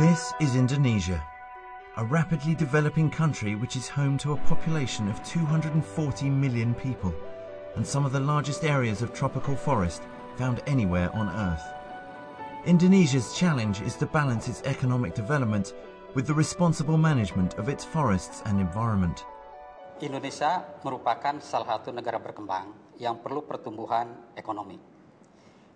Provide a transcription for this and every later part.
This is Indonesia, a rapidly developing country which is home to a population of 240 million people and some of the largest areas of tropical forest found anywhere on Earth. Indonesia's challenge is to balance its economic development with the responsible management of its forests and environment. Indonesia merupakan salah satu negara berkembang yang perlu pertumbuhan ekonomi.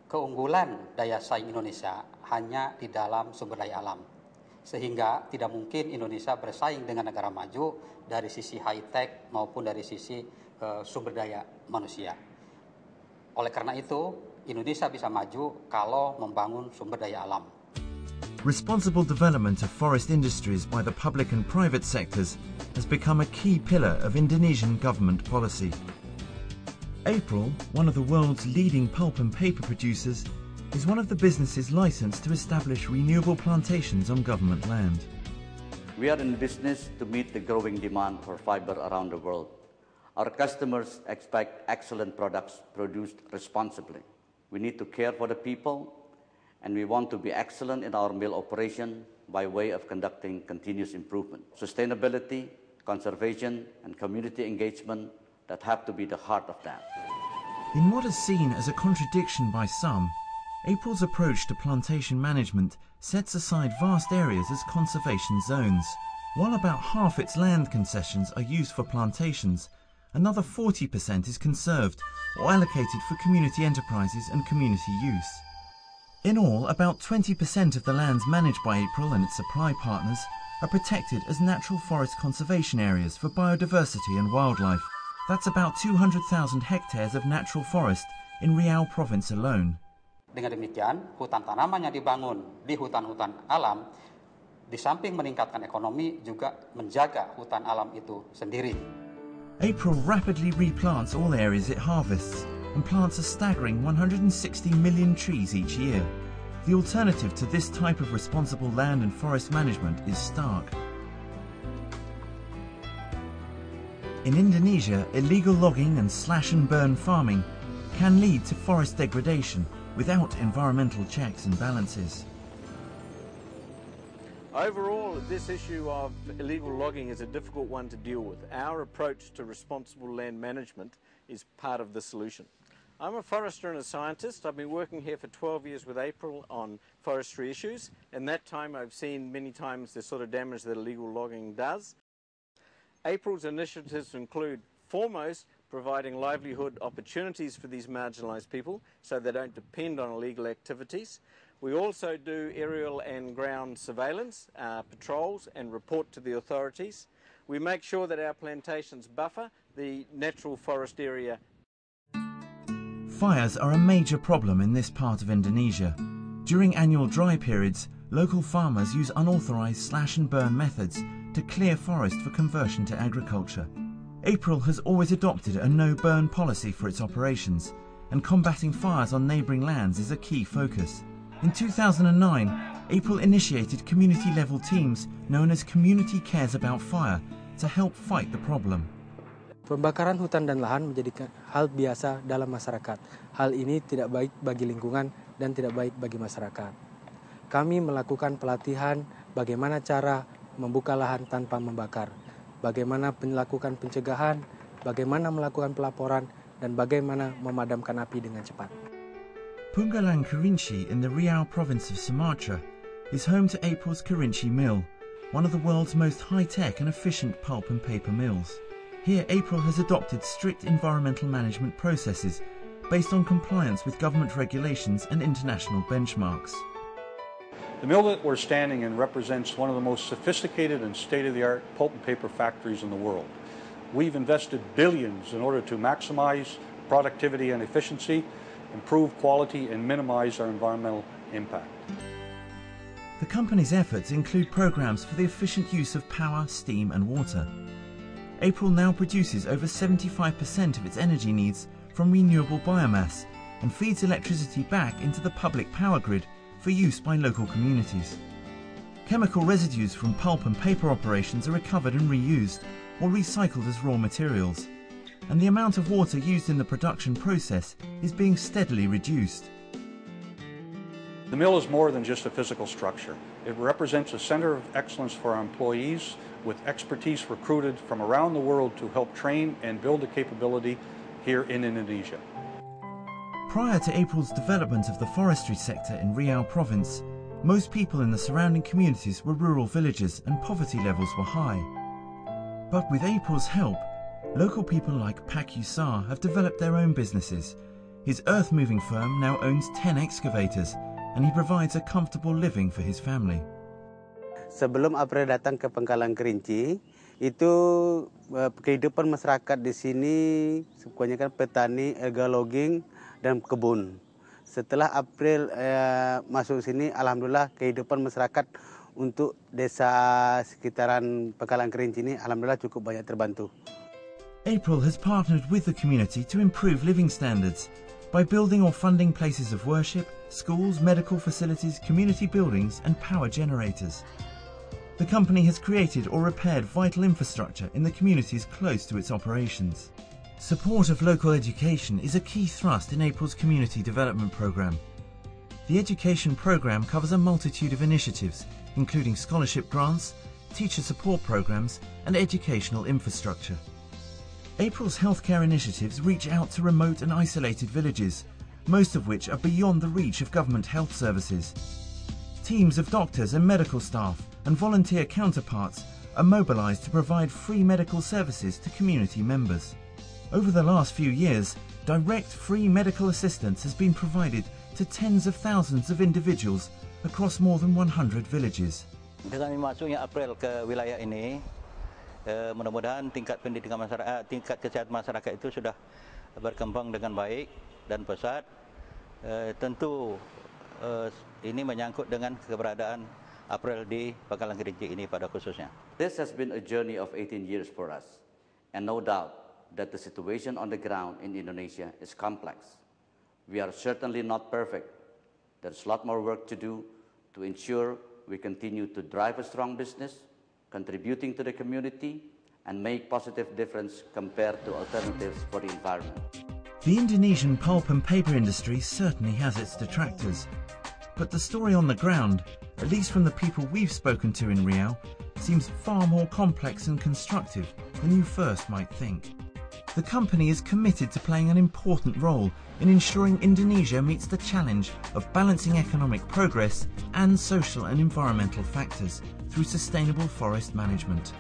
Keunggulan daya saing Indonesia hanya di dalam sumber daya alam, sehingga tidak mungkin Indonesia bersaing dengan negara maju dari sisi high-tech maupun dari sisi sumber daya manusia. Oleh karena itu, Indonesia bisa maju kalau membangun sumber daya alam. Responsible development of forest industries by the public and private sectors has become a key pillar of Indonesian government policy. April, one of the world's leading pulp and paper producers, is one of the businesses licensed to establish renewable plantations on government land. We are in business to meet the growing demand for fiber around the world. Our customers expect excellent products produced responsibly. We need to care for the people, and we want to be excellent in our mill operation by way of conducting continuous improvement. Sustainability, conservation, and community engagement that have to be the heart of that. In what is seen as a contradiction by some, April's approach to plantation management sets aside vast areas as conservation zones. While about half its land concessions are used for plantations, another 40% is conserved or allocated for community enterprises and community use. In all, about 20% of the lands managed by April and its supply partners are protected as natural forest conservation areas for biodiversity and wildlife. That's about 200,000 hectares of natural forest in Riau province alone. Dengan demikian, hutan tanaman yang dibangun di hutan-hutan alam, di samping meningkatkan ekonomi, juga menjaga hutan alam itu sendiri. April rapidly replants all areas it harvests and plants a staggering 160 million trees each year. The alternative to this type of responsible land and forest management is stark. In Indonesia, illegal logging and slash-and-burn farming can lead to forest degradation without environmental checks and balances. Overall, this issue of illegal logging is a difficult one to deal with. Our approach to responsible land management is part of the solution. I'm a forester and a scientist. I've been working here for 12 years with April on forestry issues. In that time, I've seen many times the sort of damage that illegal logging does. April's initiatives include, foremost, providing livelihood opportunities for these marginalised people so they don't depend on illegal activities. We also do aerial and ground surveillance, patrols, and report to the authorities. We make sure that our plantations buffer the natural forest area. Fires are a major problem in this part of Indonesia. During annual dry periods, local farmers use unauthorised slash-and-burn methods to clear forest for conversion to agriculture. April has always adopted a no-burn policy for its operations, and combating fires on neighbouring lands is a key focus. In 2009, April initiated community-level teams known as Community Cares About Fire to help fight the problem. Pembakaran hutan dan lahan menjadi hal biasa dalam masyarakat. Hal ini tidak baik bagi lingkungan dan tidak baik bagi masyarakat. Kami melakukan pelatihan bagaimana cara membuka lahan tanpa membakar, bagaimana melakukan pencegahan, bagaimana melakukan pelaporan, dan bagaimana memadamkan api dengan cepat. Punggalang Kerinci in the Riau province of Sumatra is home to April's Kerinci Mill, one of the world's most high-tech and efficient pulp and paper mills. Here, April has adopted strict environmental management processes based on compliance with government regulations and international benchmarks. The mill that we're standing in represents one of the most sophisticated and state-of-the-art pulp and paper factories in the world. We've invested billions in order to maximize productivity and efficiency, improve quality, and minimize our environmental impact. The company's efforts include programs for the efficient use of power, steam, and water. April now produces over 75% of its energy needs from renewable biomass and feeds electricity back into the public power grid for use by local communities. Chemical residues from pulp and paper operations are recovered and reused or recycled as raw materials, and the amount of water used in the production process is being steadily reduced. The mill is more than just a physical structure. It represents a center of excellence for our employees with expertise recruited from around the world to help train and build the capability here in Indonesia. Prior to April's development of the forestry sector in Riau province, most people in the surrounding communities were rural villages and poverty levels were high. But with April's help, local people like Pak Yusar have developed their own businesses. His earth-moving firm now owns 10 excavators, and he provides a comfortable living for his family. Sebelum April datang ke Pangkalan Kerinci, itu kehidupan masyarakat di sini kebanyakan petani, illegal logging, dan kebun. Setelah April masuk sini, alhamdulillah kehidupan masyarakat untuk desa sekitaran Pangkalan Kerinci ini alhamdulillah cukup banyak terbantu. April has partnered with the community to improve living standards by building or funding places of worship, schools, medical facilities, community buildings and power generators. The company has created or repaired vital infrastructure in the communities close to its operations. Support of local education is a key thrust in April's community development program. The education program covers a multitude of initiatives, including scholarship grants, teacher support programs and educational infrastructure. April's healthcare initiatives reach out to remote and isolated villages, most of which are beyond the reach of government health services. Teams of doctors and medical staff and volunteer counterparts are mobilized to provide free medical services to community members. Over the last few years, direct free medical assistance has been provided to tens of thousands of individuals across more than 100 villages. Dengan masuknya April ke wilayah ini, mudah-mudahan tingkat pendidikan masyarakat, tingkat kesehatan masyarakat itu sudah berkembang dengan baik dan pesat. Tentu ini menyangkut dengan keberadaan April di Pangkalan Kerinci ini pada khususnya. This has been a journey of 18 years for us, and no doubt that the situation on the ground in Indonesia is complex. We are certainly not perfect. There's a lot more work to do to ensure we continue to drive a strong business, contributing to the community, and make positive difference compared to alternatives for the environment. The Indonesian pulp and paper industry certainly has its detractors, but the story on the ground, at least from the people we've spoken to in Riau, seems far more complex and constructive than you first might think. The company is committed to playing an important role in ensuring Indonesia meets the challenge of balancing economic progress and social and environmental factors through sustainable forest management.